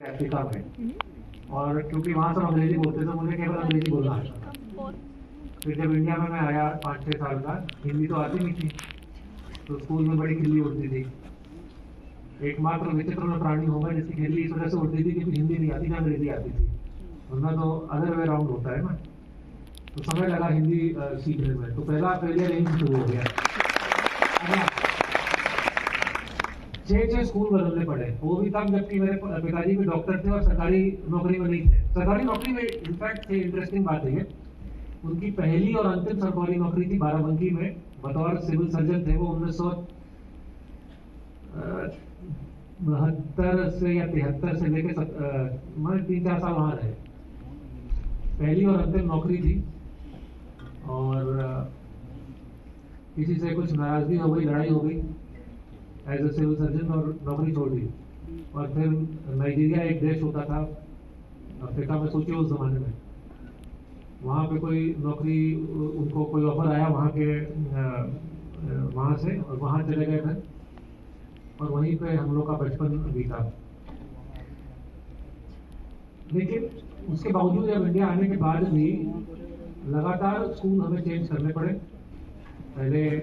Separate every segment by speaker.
Speaker 1: Africa में। और क्योंकि वहाँ सब अंग्रेजी बोलते थे, मुझे केवल अंग्रेजी बोलना आता था। फिर जब इंडिया में मैं आया 5-6 साल का, हिंदी तो आती नहीं थी, तो स्कूल में बड़ी खिल्ली उड़ती थी। एकमात्र विचित्र में प्राणी होगा जिसकी खिल्ली इस वजह से उड़ती थी क्योंकि हिंदी नहीं आती ना अंग्रेजी आती थी, वरना तो अदर वे राउंड होता है ना। तो समय लगा हिंदी सीखने में, तो पहला फेलियर यहीं से शुरू हो गया। 6 स्कूल बदलने पड़े, वो भी तब जबकि मेरे पिताजी भी डॉक्टर थे और सरकारी नौकरी में नहीं थे। सरकारी नौकरी में इनफैक्ट इंटरेस्टिंग बात है, उनकी पहली और अंतिम सरकारी नौकरी थी बाराबंकी में, बतौर सिविल सर्जन थे वो। 1972 से या 73 से लेके 3-4 साल वहां रहे। पहली और अंतिम नौकरी थी, और किसी से कुछ नाराजगी हो गई, लड़ाई हो गई एज ए सिविल सर्जन, और नौकरी छोड़ दी। और फिर नाइजीरिया एक देश होता था अफ्रीका में, सोचिए उस जमाने में, वहाँ पे कोई नौकरी, उनको कोई ऑफर आया वहाँ के वहाँ से, और वहाँ चले गए थे, और वहीं पे हम लोग का बचपन बीता। लेकिन उसके बावजूद जब इंडिया आने के बाद भी लगातार स्कूल हमें चेंज करने पड़े। पहले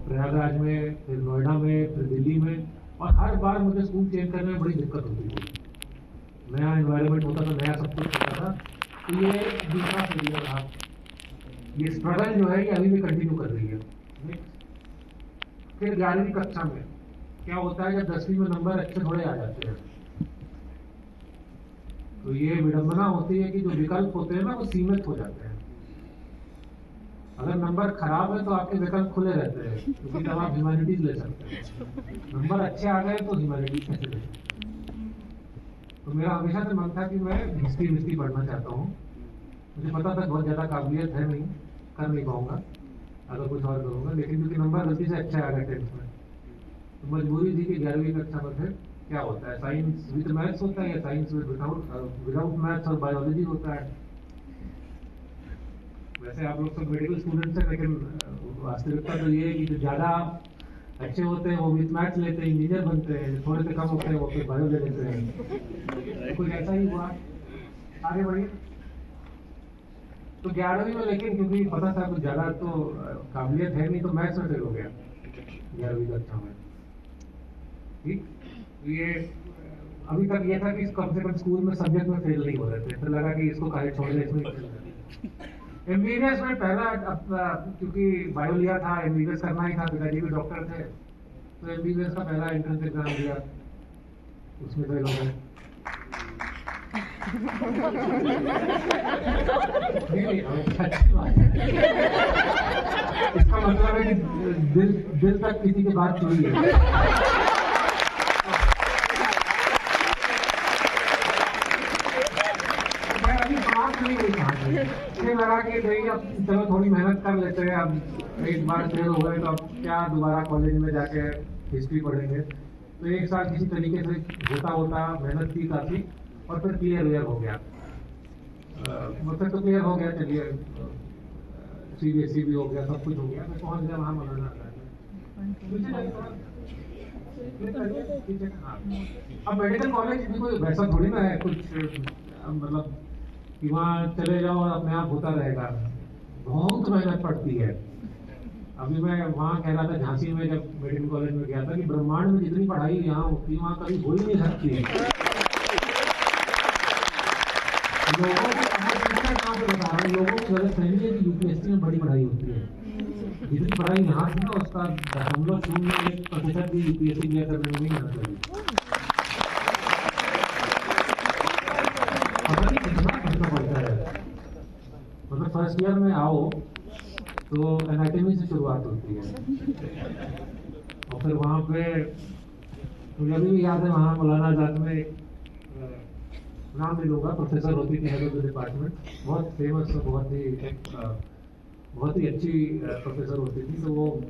Speaker 1: प्रयागराज में, फिर नोएडा में, फिर दिल्ली में, और हर बार मुझे स्कूल चेंज करने में बड़ी दिक्कत होती थी। नया एनवायरनमेंट होता था, नया सब कुछ होता था। तो ये दूसरा फेलियर रहा। ये स्ट्रगल जो है ये अभी भी कंटिन्यू कर रही है। फिर 11वीं कक्षा में क्या होता है, जब 10वीं में नंबर अच्छे थोड़े आ जाते हैं, तो ये विडंबना होती है कि जो विकल्प होते हैं ना वो सीमित हो जाते हैं। अगर नंबर खराब है तो आपके विकल्प खुले रहते हैं, क्योंकि तब आप ह्यूमैनिटीज ले सकते हैं। नंबर अच्छे आ गए तो ह्यूमैनिटीज कैसे ले? तो मेरा हमेशा से मन था कि मैं हिस्ट्री पढ़ना चाहता हूँ। मुझे पता था बहुत ज़्यादा काबिलियत है नहीं, कर नहीं पाऊंगा अगर कुछ और करूँगा, लेकिन क्योंकि नंबर गलती से अच्छा आ गया 10th में, तो मजबूरी थी कि 11वीं कक्षा में फिर क्या होता है, साइंस विद मैथ्स होता है या साइंस विदाउट मैथ्स और बायोलॉजी होता है। वैसे आप लोग सब मेडिकल स्टूडेंट्स हैं, लेकिन वास्तविकता तो ये है कि जो ज़्यादा अच्छे होते हैं वो विद मैथ्स लेते हैं, इंजीनियर बनते हैं, थोड़े से कम होते हैं वो फिर बायो ले लेते हैं। तो कुछ ऐसा ही हुआ। आगे बढ़िए। तो 11वीं में, लेकिन क्योंकि पता था कुछ ज़्यादा तो काबिलियत है नहीं, तो मैथ्स में फेल हो गया 11वीं कक्षा में। ठीक, ये अभी तक ये था कि कम से कम स्कूल में सब्जेक्ट में फेल नहीं हो रहे थे, तो लगा कि इसको काहे छोड़ दे, इसमें एमबीबीएस में पहला, क्योंकि बायो लिया था, एमबीबीएस करना ही था, पिताजी भी डॉक्टर थे, तो एमबीबीएस का पहला एंट्रेंस एग्जाम दिया, उसमें फेल हो गए। अच्छी बात है, इसका मतलब है कि दिल तक किसी की बात चुनी है। मुझे लगा कि नहीं, अब चलो थोड़ी मेहनत कर लेते हैं, अब एक बार फेल हो गए तो अब क्या दोबारा कॉलेज में जाके हिस्ट्री पढ़ेंगे। तो एक साल किसी तरीके से होता मेहनत की काफ़ी, और फिर क्लियर हो गया। मतलब तो क्लियर हो गया, चलिए सीबीएसई भी हो गया, सब कुछ हो गया, मैं पहुंच गया वहाँ मौलाना। अब मेडिकल कॉलेज भी कोई वैसा थोड़ी ना है कुछ, मतलब कि वहाँ चले जाओ और अपने आप होता रहेगा। बहुत मेहनत पड़ती है। अभी मैं वहाँ कह रहा था झांसी में, जब मेडिकल कॉलेज में गया था, कि ब्रह्मांड में जितनी पढ़ाई यहाँ होती है वहाँ कभी हो ही नहीं सकती है। लोगों की गलत फहमी है कि यूपीएससी में बड़ी पढ़ाई होती है। जितनी पढ़ाई यहाँ थी ना, उसका 0.01% भी यूपीएससी क्लियर करने में नहीं आना चाहिए। मतलब फर्स्ट ईयर में आओ तो एनाटॉमी से शुरुआत होती है, और फिर वहाँ पे मुझे अभी भी याद है, वहाँ मौलाना आजाद में नाम नहीं लूँगा, प्रोफेसर होती थी हेड ऑफ द डिपार्टमेंट, बहुत फेमस और बहुत ही अच्छी प्रोफेसर होती थी। तो वो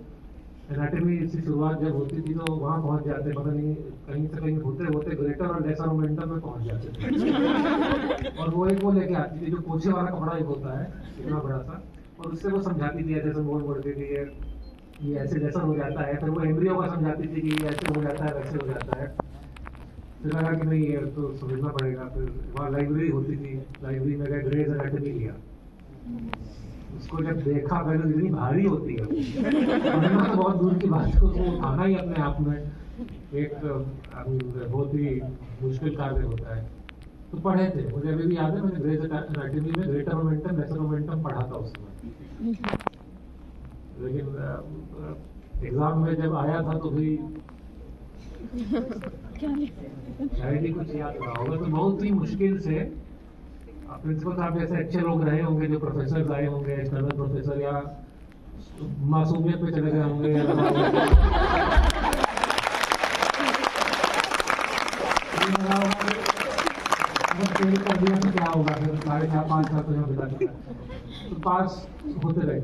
Speaker 1: एनाटॉमी से शुरुआत जब होती थी तो वहाँ पहुँच जाते, पता नहीं कहीं से कहीं होते ग्रेटर और लेसर मोमेंटम में पहुँच जाते थे। और वो एक वो लेके आती थी, जो पोछे वाला कपड़ा एक होता है इतना बड़ा सा, और उससे वो समझाती थी, ऐसे बोलती थी ये ऐसे लेसर हो जाता है। फिर वो एम्ब्रियो का समझाती थी कि ये ऐसे हो जाता है, वैसे हो जाता है। फिर लगा कि नहीं ये तो समझना पड़ेगा। फिर वहाँ लाइब्रेरी होती थी, लाइब्रेरी में गए, ग्रेज एनाटॉमी लिया। उसको जब देखा पहले तो इतनी भारी होती है पढ़ना तो बहुत दूर की बात है, उसको उठाना ही अपने आप में एक बहुत ही मुश्किल कार्य होता है। तो पढ़े थे, मुझे अभी भी याद है, मैंने ग्रेज एनाटॉमी में ग्रेटर मोमेंटम लेसर मोमेंटम पढ़ा था उस समय। लेकिन एग्जाम में जब आया था तो भी शायद ही कुछ याद रहा होगा। तो बहुत ही मुश्किल से प्रिंसिपल साहब जैसे अच्छे लोग रहे होंगे, जो प्रोफेसर आए होंगे, एक्सटर्नल प्रोफेसर, या मासूमियत पे चले गए होंगे, या फेल कर दिया तो क्या होगा, फिर 4.5 साल तो यहाँ बिता दिया। तो पास होते रहे,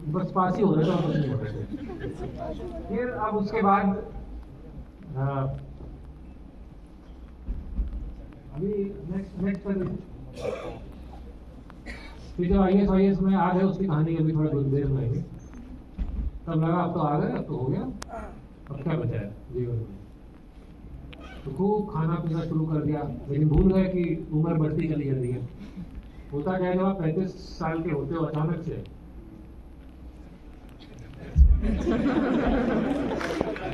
Speaker 1: बस पास ही हो रहे थे और कुछ नहीं हो रहे थे। फिर अब उसके बाद अभी नेक्स्ट फिर जब IAS में आ गए, उसकी कहानी अभी थोड़ा देर में आएगी। तब लगा अब तो आ गए, अब तो हो गया, अब क्या बचा है जीवन में। तो खूब खाना पीना शुरू कर दिया, लेकिन भूल गए कि उम्र बढ़ती चली जाती है। होता क्या है, जब आप 35 साल के होते हो अचानक से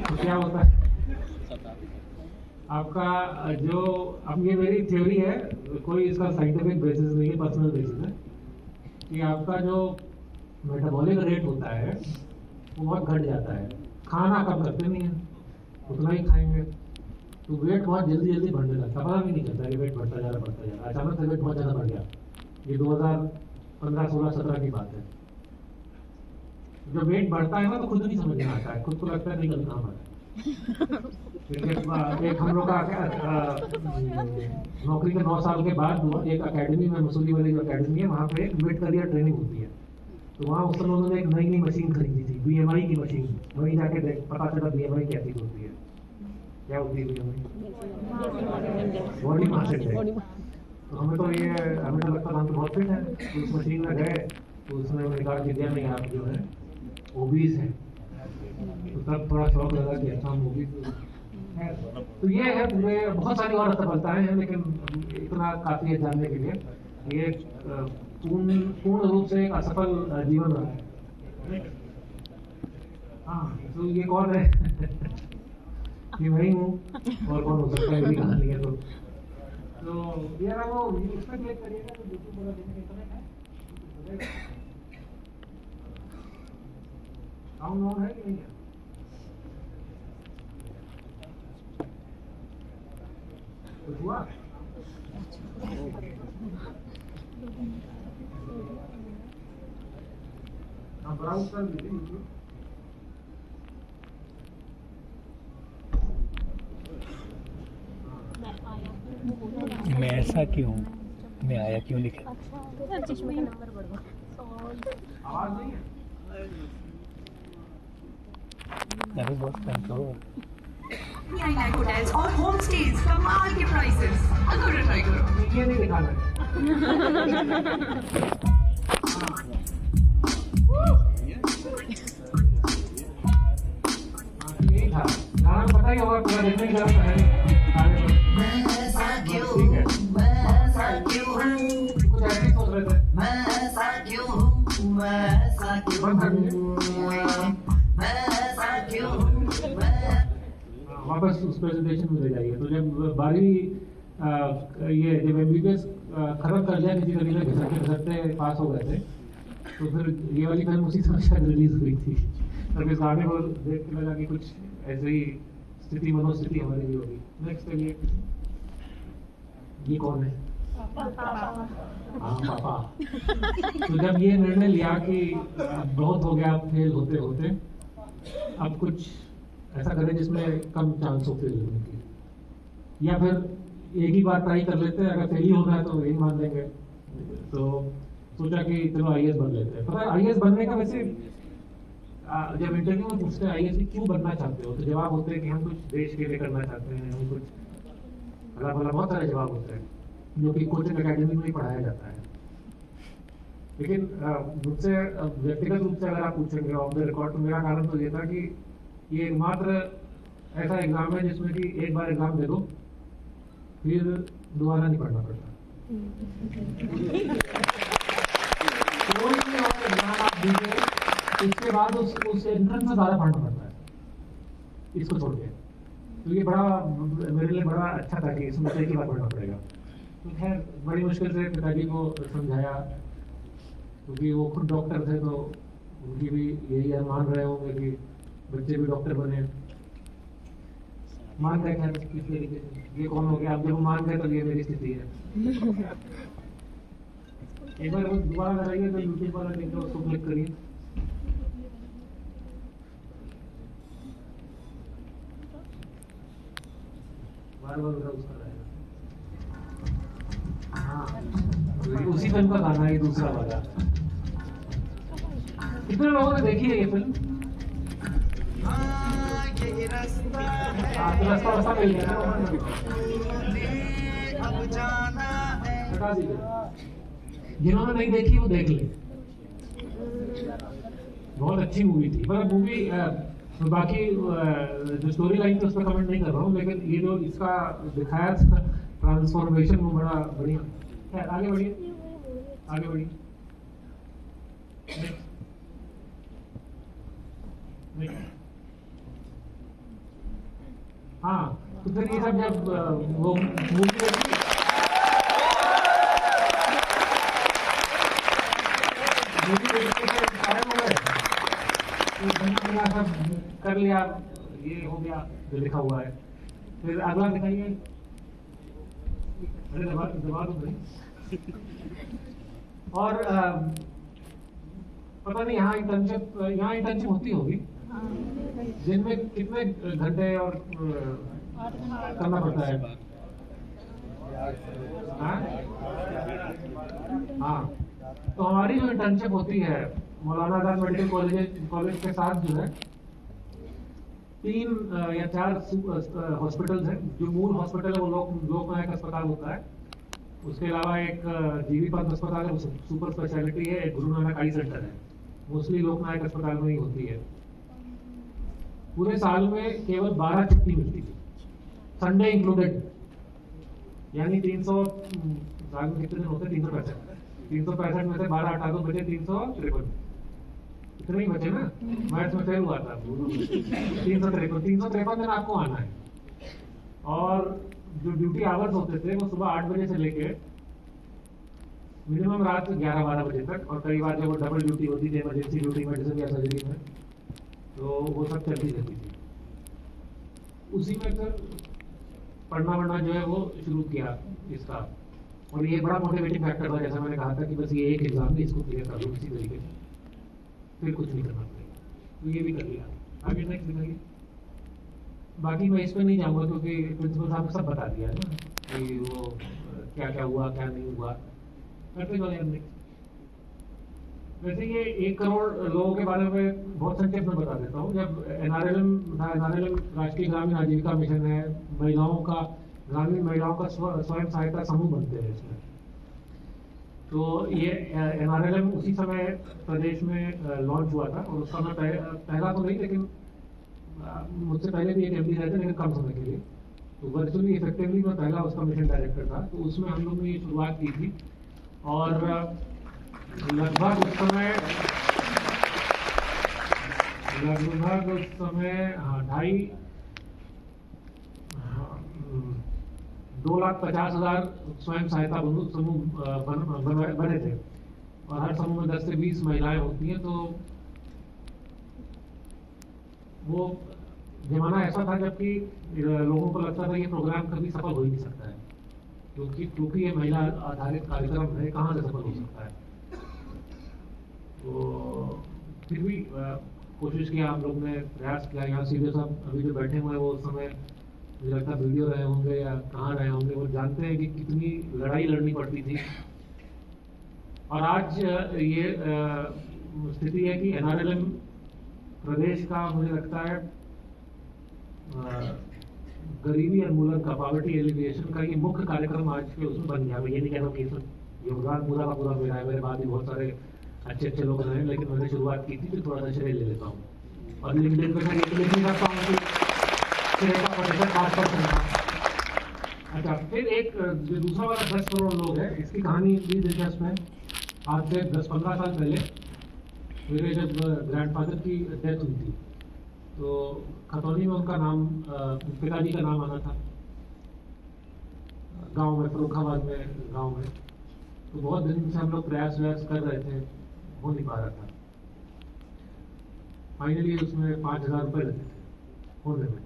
Speaker 1: तो क्या होता है आपका जो, अब ये मेरी थ्योरी है, कोई इसका साइंटिफिक बेसिस नहीं है, पर्सनल बेसिस है, कि आपका जो मेटाबॉलिक रेट होता है वो बहुत घट जाता है। खाना कम करते नहीं है, उतना ही खाएंगे, तो वेट बहुत जल्दी जल्दी बढ़ने लगता है, पता भी नहीं चलता कि वेट बढ़ता जा रहा। अचानक से वेट बहुत ज़्यादा बढ़ गया। ये 2015, 16, 17 की बात है। जब वेट बढ़ता है ना तो खुद नहीं समझ में आता है, खुद को लगता है नहीं कल काम है। एक हम लोग का नौकरी के 9 साल के बाद एक अकेडमी में, मसूरी वाली जो अकेडमी है, वहाँ पे मिड करियर ट्रेनिंग होती है। तो वहाँ उस समय उन्होंने एक नई मशीन खरीदी थी, BMI की मशीन। वहीं जाके पता चला BMI क्या चीज होती है। क्या होती है BMI? Body mass index. तो हमें तो लगता था हम तो बहुत फिट है। तो उस मशीन में गए, तो उसने कहा कि दिया नहीं, आप जो है ओबीस है। तो तब थोड़ा शौक लगा कि अच्छा हम ओबीस है। तो ये है, पूरे बहुत सारी और असफलताएं हैं, लेकिन इतना काफी है जानने के लिए। ये पूर्ण रूप से एक असफल जीवन रहा है। हाँ, तो ये कौन है? ये वही हूँ, और कौन हो सकता है, ये कहानी है। तो यार वो इसमें क्लिक करिएगा तो YouTube पूरा देखने इंटरनेट है, साउंड ऑन है कि नहीं है? कुछ हुआ? हाँ, ब्राउज कर लीजिए YouTube।
Speaker 2: मैं ऐसा क्यों, मैं आया क्यों लिखे।
Speaker 1: आवाज नहीं है?
Speaker 2: अरे बहुत कंट्रोल।
Speaker 3: होटल्स और होम स्टेज कमाल के प्राइसेस। करो ट्राई करो।
Speaker 1: ये नहीं दिखाना है। यही था, नाम पता ही होगा, पूरा देखने की जरूरत है। ठीक है, कुछ ऐसे सोच रहे थे। वापस उस प्रेजेंटेशन में ले जाइए। तो जब 12वीं ये जब MBBS खत्म कर लिया, किसी तरीके से घिसकते पास हो गए थे, तो फिर ये वाली फिल्म उसी समय शायद रिलीज हुई थी। तब इस गाने को देख के लगा कि कुछ ऐसे ही स्थिति, मनोस्थिति हमारी भी होगी। नेक्स्ट है ये कौन है? हाँ, पापा। तो जब ये निर्णय लिया कि बहुत हो गया फेल होते होते, अब कुछ ऐसा करें जिसमें कम चांस हो फेल होने की, या फिर एक ही बार ट्राई कर लेते हैं, अगर फेल ही होना है तो यही मान लेंगे। तो सोचा कि चलो IAS बन लेते हैं। पता है IAS बनने का वैसे जब इंटरव्यू में पूछते हैं IAS क्यों बनना चाहते हो, तो जवाब होते हैं कि हम कुछ देश के लिए करना चाहते हैं, हम कुछ भला बहुत सारे जवाब होते हैं जो कि कोचिंग अकेडमी में ही पढ़ाया जाता है। लेकिन मुझसे व्यक्तिगत रूप से अगर आप पूछेंगे ऑफ द रिकॉर्ड, तो मेरा कारण तो ये था कि ये मात्र ऐसा एग्जाम है जिसमें कि एक बार एग्जाम दे दो फिर दोबारा नहीं पढ़ना पड़ता। कोई भी और एग्जाम आप दीजिए, उसके बाद उस एंट्रेंस में ज़्यादा पढ़ना पड़ता है इसको छोड़ के। तो ये बड़ा मेरे लिए बड़ा अच्छा था कि इसमें एक ही बार पढ़ना पड़ेगा। तो खैर बड़ी मुश्किल से पिताजी को समझाया, क्योंकि वो खुद डॉक्टर थे, तो उनकी भी यही मान रहे होंगे कि बच्चे भी डॉक्टर बने। मान गए खैर किस तरीके से। ये कौन हो गया, अब जब मान गए तो ये मेरी स्थिति है। एक बार वो दोबारा लगाइए तो यूट्यूब वाला लिंक है, उसको क्लिक करिए। बार बार ब्राउज कर रहा है। हाँ, उसी फिल्म का गाना है दूसरा वाला। कितने लोगों ने देखी है ये फिल्म? रास्ता मिल गया। बता दीजिए, जिन्होंने नहीं देखी वो देख ले। बहुत अच्छी मूवी थी। पर मूवी बाकी जो स्टोरी लाइन थी उस पर कमेंट नहीं कर रहा हूँ, लेकिन ये जो इसका दिखाया ट्रांसफॉर्मेशन वो बड़ा बढ़िया। खैर आगे बढ़िए, आगे बढ़िए। हाँ, तो फिर ये सब जब वो मूवी सब कर लिया, ये हो गया जो लिखा हुआ है। फिर अगला दिखाइए। अरे दबा दो भाई। और पता नहीं यहाँ इंटर्नशिप होती होगी, जिनमें कितने घंटे और करना पड़ता है? हाँ, तो हमारी जो इंटर्नशिप होती है मौलाना आजाद मेडिकल कॉलेज के साथ जो है 3 या 4 हॉस्पिटल्स हैं। जो मूल हॉस्पिटल है वो लोकनायक अस्पताल होता है। उसके अलावा एक जीवी पंत अस्पताल है, वो सुपर स्पेशलिटी है। एक गुरु नानक आई सेंटर है, मोस्टली लोकनायक अस्पताल में ही होती है। पूरे साल में केवल 12 छुट्टी मिलती थी, संडे इंक्लूडेड। यानी 300 साल में कितने दिन होते? 365 में से 12 हटा दो, बचे 353। इतने ही बचे ना, मैथ्स में फेल हुआ था। 353 दिन आपको आना है। और जो ड्यूटी आवर्स होते थे वो सुबह 8 बजे से लेके मिनिमम रात 11-12 बजे तक। और कई बार जब वो डबल ड्यूटी होती थी, इमरजेंसी ड्यूटी, मेडिसिन या सर्जरी में, तो वो सब चलती रहती थी। उसी में फिर पढ़ना जो है वो शुरू किया इसका। और ये बड़ा मोटिवेटिंग फैक्टर था, जैसा मैंने कहा था कि बस ये एक एग्जाम नहीं, इसको क्लियर कर लो इसी तरीके से, फिर कुछ नहीं करना पड़ेगा। तो ये भी कर लिया। आगे नेक्स्ट दिखाइए। बाकी मैं इस पर नहीं जाऊँगा क्योंकि प्रिंसिपल साहब ने सब बता दिया है ना कि वो क्या क्या हुआ क्या नहीं हुआ। करते जाओ यार नेक्स्ट। वैसे ये 1 करोड़ लोगों के बारे में बहुत संक्षेप में बता देता हूँ। जब NRLM राष्ट्रीय ग्रामीण आजीविका मिशन है, ग्रामीण महिलाओं का स्वयं सहायता समूह बनते हैं इसमें। तो ये NRLM उसी समय प्रदेश में लॉन्च हुआ था। और उसका मैं पहला तो नहीं, लेकिन मुझसे पहले भी एक MD रहे थे, लेकिन कम समय के लिए। तो वर्चुअली इफेक्टिवली मैं पहला उसका मिशन डायरेक्टर था। तो उसमें हम लोग ने ये शुरुआत की थी। और लगभग उस समय 2,50,000 स्वयं सहायता समूह बने थे। और हर समूह में 10 से 20 महिलाएं होती हैं। तो वो जमाना ऐसा था जबकि लोगों को लगता था ये प्रोग्राम कभी सफल हो ही नहीं सकता है, क्योंकि ये महिला आधारित कार्यक्रम है, कहाँ से सफल हो सकता है। तो फिर भी कोशिश किया, हम लोग ने प्रयास किया। यहाँ सीधे साहब अभी जो बैठे हुए हैं वो उस समय मुझे लगता है वीडियो रहे होंगे या कहाँ रहे होंगे, वो जानते हैं कि कितनी लड़ाई लड़नी पड़ती थी। और आज ये स्थिति है कि NRLM प्रदेश का, मुझे लगता है गरीबी उन्मूलन का, पॉवर्टी एलिविएशन का ये मुख्य कार्यक्रम आज के उसमें बन गया। मैं ये नहीं कह रहा हूँ कि योगदान पूरा का पूरा मेरा है, मेरे बाद भी बहुत सारे अच्छे लोग रहे हैं, लेकिन मैंने शुरुआत की थी तो थोड़ा सा श्रेय ले लेता हूँ। और लिंक्डइन पे मैं ये नहीं करता हूँ कि श्रेय का प्रतिशत 5% था। अच्छा, फिर एक जो दूसरा वाला 10 करोड़ लोग है, इसकी कहानी भी दिलचस्प है। आज से 10-15 साल पहले मेरे जब ग्रैंडफादर की डेथ हुई थी, तो खतौनी में उनका नाम, पिताजी का नाम आना था गांव में, फर्रुखाबाद में गांव में। तो बहुत दिन से हम लोग प्रयास व्यास कर रहे थे, हो नहीं पा रहा था। फाइनली उसमें 5,000 रुपये लगे थे होने में।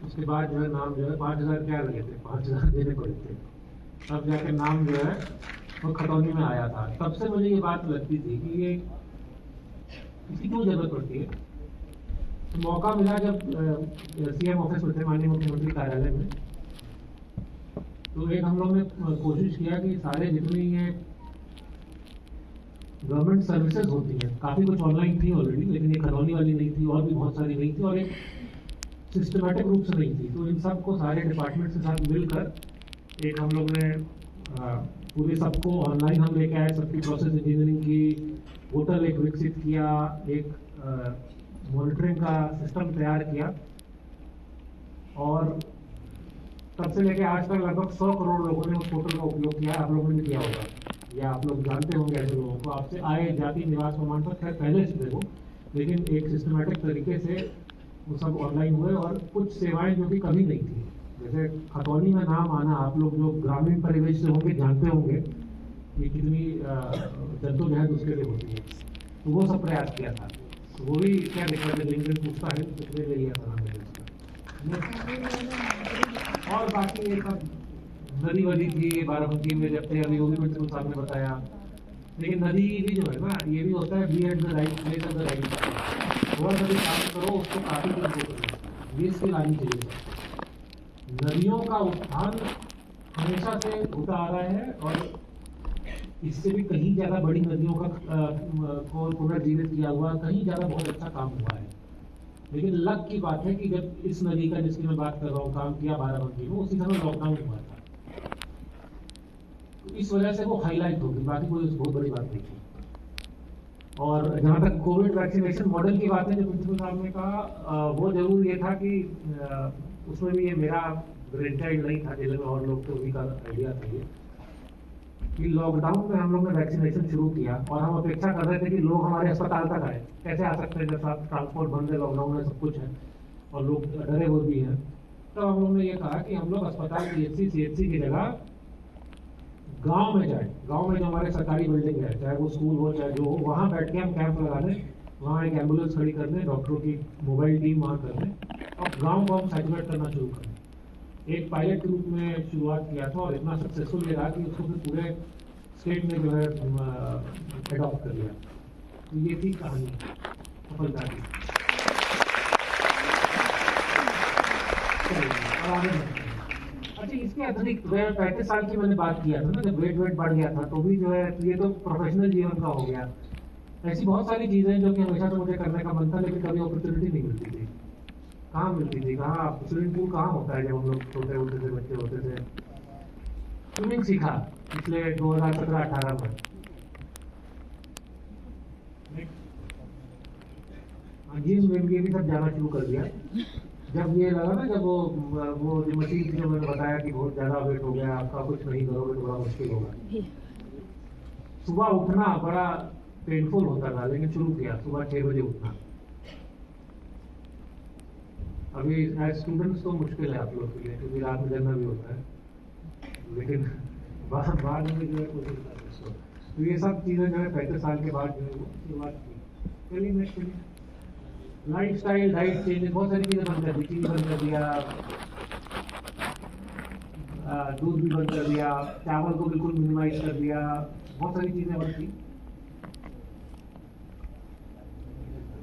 Speaker 1: उसके बाद जो है नाम जो है 5,000 क्या लगे थे, 5,000 देने पड़े थे, तब जाके नाम जो है वो खतौनी में आया था। तब से मुझे ये बात लगती थी कि ये इसकी क्यों जरूरत पड़ती है। तो मौका मिला जब सीएम ऑफिस में थे, माननीय मुख्यमंत्री कार्यालय में, तो एक हम लोग ने कोशिश किया कि सारे जितनी ये गवर्नमेंट सर्विसेज होती हैं, काफ़ी कुछ ऑनलाइन थी ऑलरेडी, लेकिन ये खतौनी वाली नहीं थी, और भी बहुत सारी नहीं थी, और एक सिस्टमेटिक रूप से नहीं थी। तो इन सबको सारे डिपार्टमेंट के साथ मिलकर एक हम लोग ने पूरे सबको ऑनलाइन हम लेके आए, सबकी प्रोसेस इंजीनियरिंग की, पोर्टल एक विकसित किया, एक मॉनिटरिंग का सिस्टम तैयार किया, और तब से लेके आज तक लगभग 100 करोड़ लोगों ने उस पोर्टल का उपयोग किया। आप लोगों ने भी किया होगा, या आप लोग जानते होंगे ऐसे लोगों को। आपसे आए जाति निवास प्रमाण पत्र खैर पहले से थे वो, लेकिन एक सिस्टमेटिक तरीके से वो सब ऑनलाइन हुए, और कुछ सेवाएं जो कि कभी नहीं थी, जैसे खतौनी में नाम आना, आप लोग जो ग्रामीण परिवेश से होंगे जानते होंगे ये कितनी जद्दोजहद उसके लिए होती है। तो वो सब प्रयास किया था। तो वो भी क्या दिक्कत है, लिंक्डइन पूछता है तो कितने लिए और बाकी ये सब नदी वदी थी बाराबंकी में जब थे, अभी वो भी मित्र साहब ने बताया। लेकिन नदी भी जो है ना, ये भी होता है be at the right place at the right time. थोड़ा सा भी काम करो उसको काफी दिन करो, ये इसकी लानी चाहिए। नदियों का उत्थान हमेशा से होता आ रहा है, और इससे भी कहीं ज्यादा बड़ी नदियों को पुनर्जीवित किया हुआ, कहीं ज्यादा बहुत अच्छा काम हुआ है। लेकिन लक की बात है कि जब इस नदी का जिसकी मैं बात कर रहा हूँ काम किया बाराबंकी में, उसी समय लॉकडाउन हुआ था, तो इस वजह से वो हाईलाइट होगी, बाकी कोई बहुत बड़ी बात नहीं थी। और जहाँ तक कोविड वैक्सीनेशन मॉडल की बात है, जो प्रिंसिपल साहब ने कहा, वो जरूर ये था कि उसमें भी ये मेरा ब्रेन चाइल्ड नहीं था, जिले में और लोग तो उन्हीं का आइडिया था ये कि लॉकडाउन में हम लोग ने वैक्सीनेशन शुरू किया, और हम अपेक्षा कर रहे थे कि लोग हमारे अस्पताल तक आए। कैसे आ सकते हैं जब साथ ट्रांसपोर्ट बंद है, लॉकडाउन में सब कुछ है और लोग डरे हुए भी हैं। तो हम लोग ने ये कहा कि हम लोग अस्पताल पीएचसी सीएचसी की जगह गांव में जाए। गांव में जो हमारे सरकारी बिल्डिंग है, चाहे वो स्कूल हो चाहे जो हो, वहाँ बैठ के हम कैंप लगा दें, वहाँ एक एम्बुलेंस खड़ी कर दें, डॉक्टरों की मोबाइल टीम वहाँ कर दें, और गाँव को हम सैचुरेट करना शुरू करें। एक पायलट के रूप में शुरुआत किया था, और इतना सक्सेसफुल ये रहा कि उसको फिर पूरे स्टेट में जो है एडॉप्ट कर लिया। तो ये थी कहानी सफलता की। अच्छा, इसके अतिरिक्त 35 साल की मैंने बात किया था ना, जब वेट बढ़ गया था, तो भी जो है ये तो प्रोफेशनल जीवन का हो गया। ऐसी बहुत सारी चीजें जो कि हमेशा से मुझे करने का मन था, लेकिन कभी अपॉर्चुनिटी नहीं मिलती थी। कहाँ मिलती थी, कहाँ स्विमिंग पूल कहाँ होता है। जब हम लोग छोटे होते थे, बच्चे होते थे, स्विमिंग सीखा पिछले 2017-18 में। जिम में भी सब जाना शुरू कर दिया जब ये लगा ना, जब वो जो मशीन थी जो मैंने बताया कि बहुत ज्यादा वेट हो गया आपका, कुछ नहीं करोगे तो बड़ा मुश्किल होगा। सुबह उठना बड़ा पेनफुल होता था, लेकिन शुरू किया सुबह 6 बजे उठना। अभी एज स्टूडेंट्स तो मुश्किल है आप लोग के लिए, क्योंकि रात में जगना भी होता है, लेकिन बाद में जो है कोशिश करते। तो ये सब चीज़ें जो है 35 साल के बाद जो है वो शुरुआत की। चलिए next life style, diet change, बहुत सारी चीज़ें बंद कर दी। चीनी बंद कर दिया, दूध भी बंद कर दिया, चावल को बिल्कुल मिनिमाइज कर दिया, बहुत सारी चीज़ें बंद की।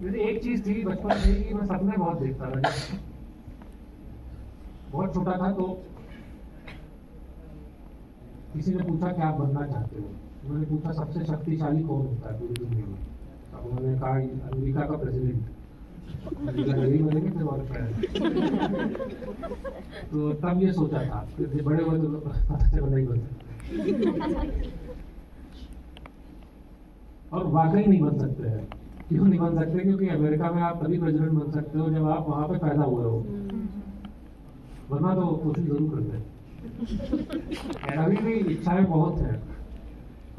Speaker 1: मेरी एक चीज थी बचपन में कि मैं सपने बहुत देखता था। बहुत छोटा था तो किसी ने पूछा क्या आप बनना चाहते हो। मैंने पूछा सबसे शक्तिशाली कौन होता है पूरी दुनिया में। अब उन्होंने कहा अमेरिका का प्रेसिडेंट। यही बनेंगे फिर और क्या है। तो तब ये सोचा था, फिर बड़े हुए तो पता चला नहीं बन सकते, और वाकई नहीं बन सकते हैं। क्यों नहीं बन सकते? क्योंकि अमेरिका में आप तभी प्रेसिडेंट बन सकते हो जब आप वहां पे पैदा हुए हो, वरना तो कोशिश जरूर करते हैं। और अभी भी इच्छाएं बहुत है,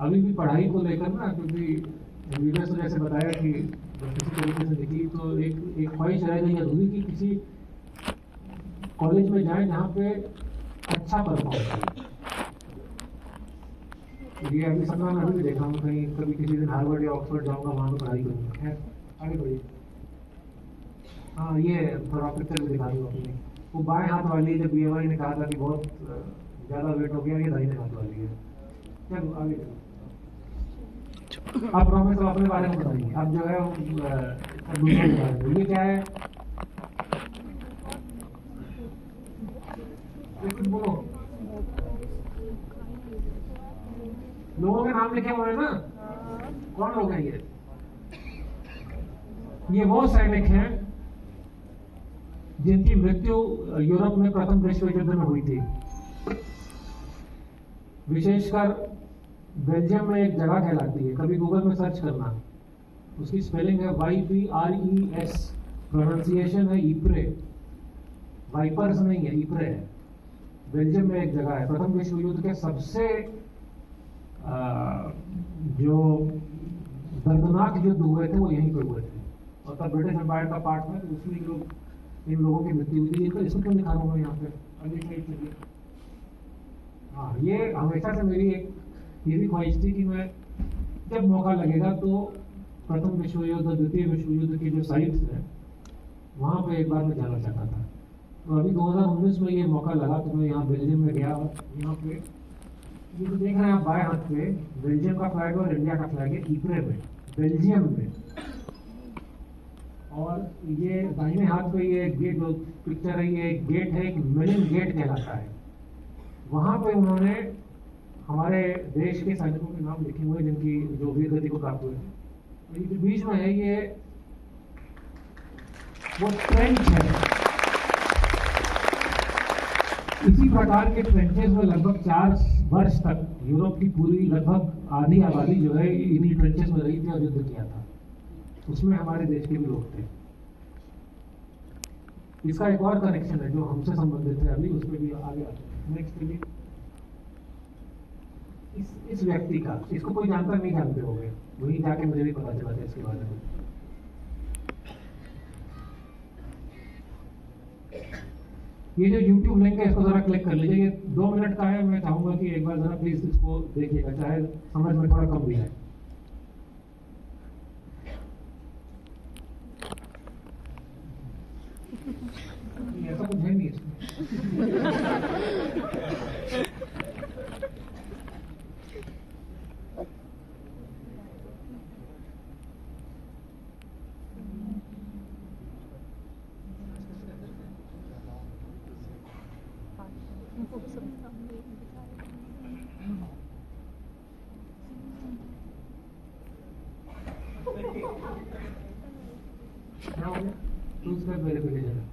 Speaker 1: अभी भी पढ़ाई को लेकर ना, क्योंकि वीडियो ने जैसे बताया कि किसी तरीके से निकली तो एक ख्वाहिश रह गई अधूरी कि किसी कॉलेज में जाए जहाँ पे अच्छा परफॉर्म करे। ये अभी सपना मैं अभी भी देखा हूँ, कहीं कभी किसी दिन हार्वर्ड या ऑक्सफोर्ड जाऊँगा, वहाँ पर पढ़ाई करूँगा। खैर आगे बढ़िए। हाँ, ये थोड़ा पिक्चर भी दिखा दूँ अपनी। वो बाएं हाथ वाली जब BMI ने कहा था कि बहुत ज़्यादा वेट हो गया, ये दाहिने हाथ वाली है। चलो आगे चलो। आप प्रोफेसर अपने बारे में बताइए, अब जो है दुनिया के बारे में, ये क्या है? कुछ बोलो। लोगों के नाम लिखे हुए हैं ना, कौन लोग हैं ये वो सैनिक हैं जिनकी मृत्यु यूरोप में प्रथम विश्व युद्ध में हुई थी। विशेषकर बेल्जियम में एक जगह कहलाती है, कभी गूगल में सर्च करना, उसकी स्पेलिंग है YPRES, प्रोनाउंसिएशन है इप्रे, वाइपर्स नहीं है, इप्रे है। बेल्जियम में एक जगह है। प्रथम विश्व युद्ध के सबसे जो दर्दनाक युद्ध हुए थे वो यहीं पे हुए थे, और तब ब्रिटिश एम्पायर का पार्ट था, तो उसमें इन लोगों की मृत्यु हुई थी। इनको इसको क्यों दिखा रहा हूँ मैं यहाँ पे? अगली साइड चलिए। हाँ, ये हमेशा से मेरी एक ये भी ख्वाहिश थी कि मैं जब मौका लगेगा तो प्रथम विश्व युद्ध, द्वितीय विश्व युद्ध की जो साइट्स हैं वहाँ पे एक बार मैं जाना चाहता था। तो अभी 2019 में ये मौका लगा, तो मैं यहाँ बेल्जियम में गया। यहाँ पे ये तो देख रहे हैं आप बाएं हाथ पे बेल्जियम का फ्लैग और इंडिया का फ्लैग है, इप्रे में, बेल्जियम में। और ये दाहिने हाथ पे ये गेट जो पिक्चर है, ये एक गेट है, एक मेलिन गेट कहलाता है। वहाँ पे उन्होंने हमारे देश के सैनिकों के नाम लिखे हुए जिनकी जो वीर गति को प्राप्त हुए थे। ये जो बीच में है ये वो ट्रेंच है। इसी प्रकार के ट्रेंचेस में लगभग 4 वर्ष तक यूरोप की पूरी लगभग आधी आबादी जो है इन्हीं ट्रेंचेस में रही थी और युद्ध किया था। उसमें हमारे देश के भी लोग थे। इसका एक और कनेक्शन है जो हमसे संबंधित है, अभी उस पर भी आगे आते हैं। नेक्स्ट चलिए। इस व्यक्ति का, इसको कोई जानता नहीं, जानते होंगे, वहीं जाके मुझे भी पता चला था इसके बारे में। ये जो YouTube लिंक है इसको जरा क्लिक कर लीजिए, ये 2 मिनट का है। मैं चाहूंगा कि एक बार जरा प्लीज इसको देखिएगा, चाहे समझ में थोड़ा कम भी है। ऐसा कुछ है नहीं इसमें। दूसरा वेरिफिकेशन है।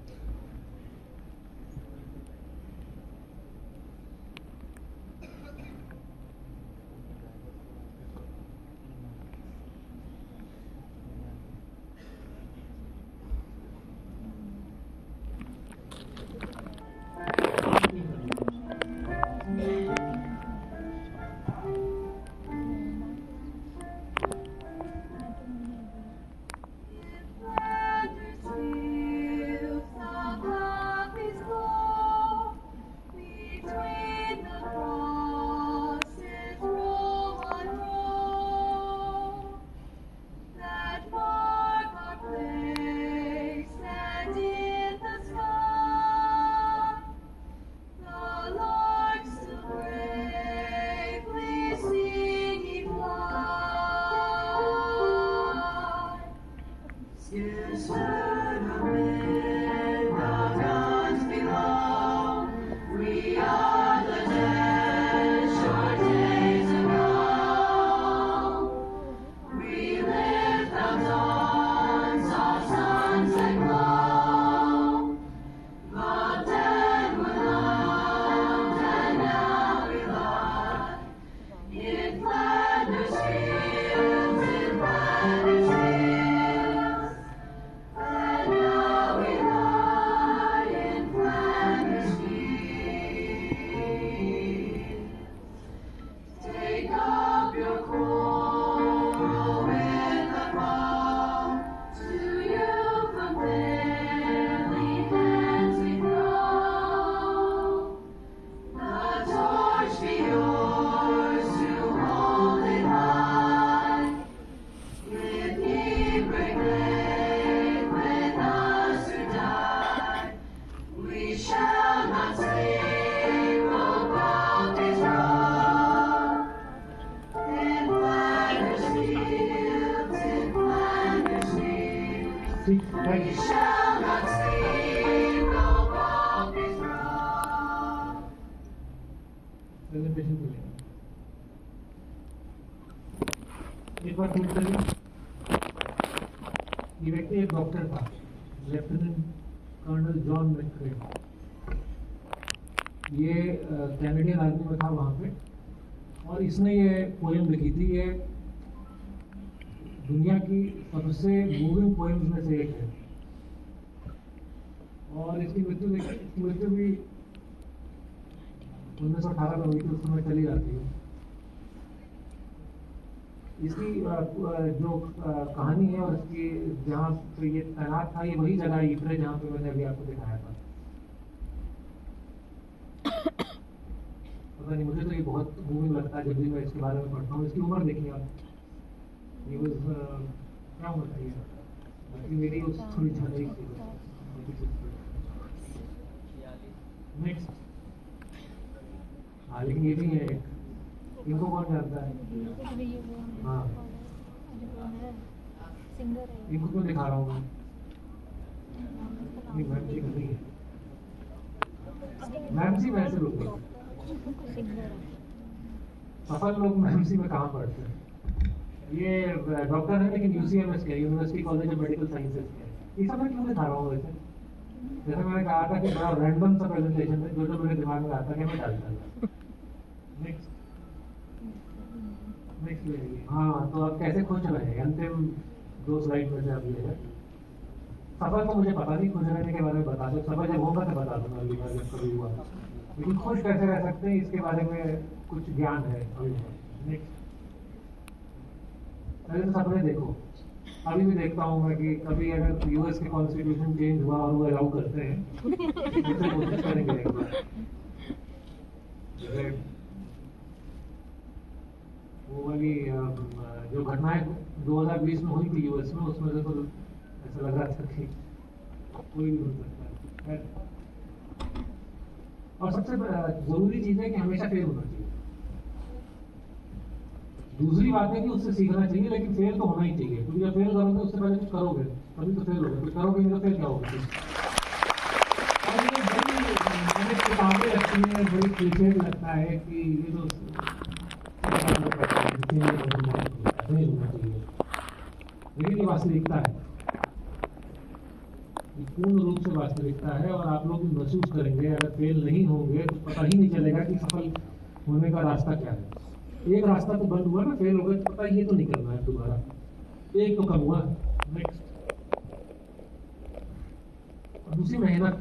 Speaker 1: प्रेजेंटेशन के लिए एक बार क्लिक करिए। ये व्यक्ति एक डॉक्टर था, लेफ्टिनेंट कर्नल जॉन मैक्रे। ये कैनेडियन आर्मी में था वहाँ पे, और इसने ये पोएम लिखी थी। ये दुनिया की सबसे मूविंग पोएम्स में से एक है, और इसकी मृत्यु भी 1918 में हुई थी, उस समय चली जाती है। इसकी जो कहानी है और इसकी जहाँ पे ये तैनात था, ये वही जगह इब्रे जहाँ पे मैंने अभी आपको दिखाया था। पता नहीं, मुझे तो ये बहुत मूविंग लगता है जब भी मैं इसके बारे में पढ़ता हूँ। इसकी उम्र देखिए आप, ये क्या उम्र था ये, बाकी मेरी उस थोड़ी झलक थी। नेक्स्ट, हाँ लेकिन ये भी है, इनको कौन जानता है? हाँ, इनको क्यों दिखा रहा हूँ मैं? मैम जी नहीं है, मैम जी वैसे लोग सफल लोग मैम जी में कहाँ पढ़ते हैं? ये डॉक्टर है लेकिन यूसीएमएस के, university college of medical sciences के। ये सब मैं क्यों दिखा रहा हूँ वैसे? जैसे मैंने कहा था कि बड़ा रैंडम सा प्रेजेंटेशन है, जो मेरे दिमाग में आता है मैं डालता हूँ। नेक्स्ट हाँ, तो आप कैसे खुश रहे? अंतिम 2 स्लाइड में से आप ये है। सफर तो मुझे पता नहीं, खुश रहने के बारे में बता दो। सफर जब होगा तो बता दूंगा अगली बार जब कभी हुआ। लेकिन खुश कैसे रह सकते हैं इसके बारे में कुछ ज्ञान है अभी। नेक्स्ट, पहले तो सपने देखो। अभी भी देखता हूँ मैं कि कभी अगर यूएस के कॉन्स्टिट्यूशन चेंज हुआ और वो अलाउ करते हैं तो कोशिश करेंगे एक बार। वो वाली जो घटनाएं 2020 में हुई थी यूएस में, उसमें से तो ऐसा लग रहा था कि कोई भी हो सकता है। और सबसे जरूरी चीज है कि हमेशा फेल होना चाहिए। दूसरी बात है कि उससे सीखना चाहिए, लेकिन फेल तो होना ही चाहिए, क्योंकि जब फेल करोगे उससे पहले कुछ करोगे तभी तो फेल होगे, कुछ करोगे नहीं तो फेल क्या होगा। और ये बड़ी किताबें रखती है, बड़ी क्लीशे लगता है कि ये तो नहीं होना चाहिए, लेकिन ये वास्तविकता है, पूर्ण रूप से वास्तविकता है। और आप लोग महसूस करेंगे अगर फेल नहीं होंगे तो पता ही नहीं चलेगा कि सफल होने का रास्ता क्या है। एक रास्ता तो बंद हुआ ना, फेल हो गए तो पता ये तो नहीं करना है दोबारा, एक तो कम हुआ। नेक्स्ट, दूसरी मेहनत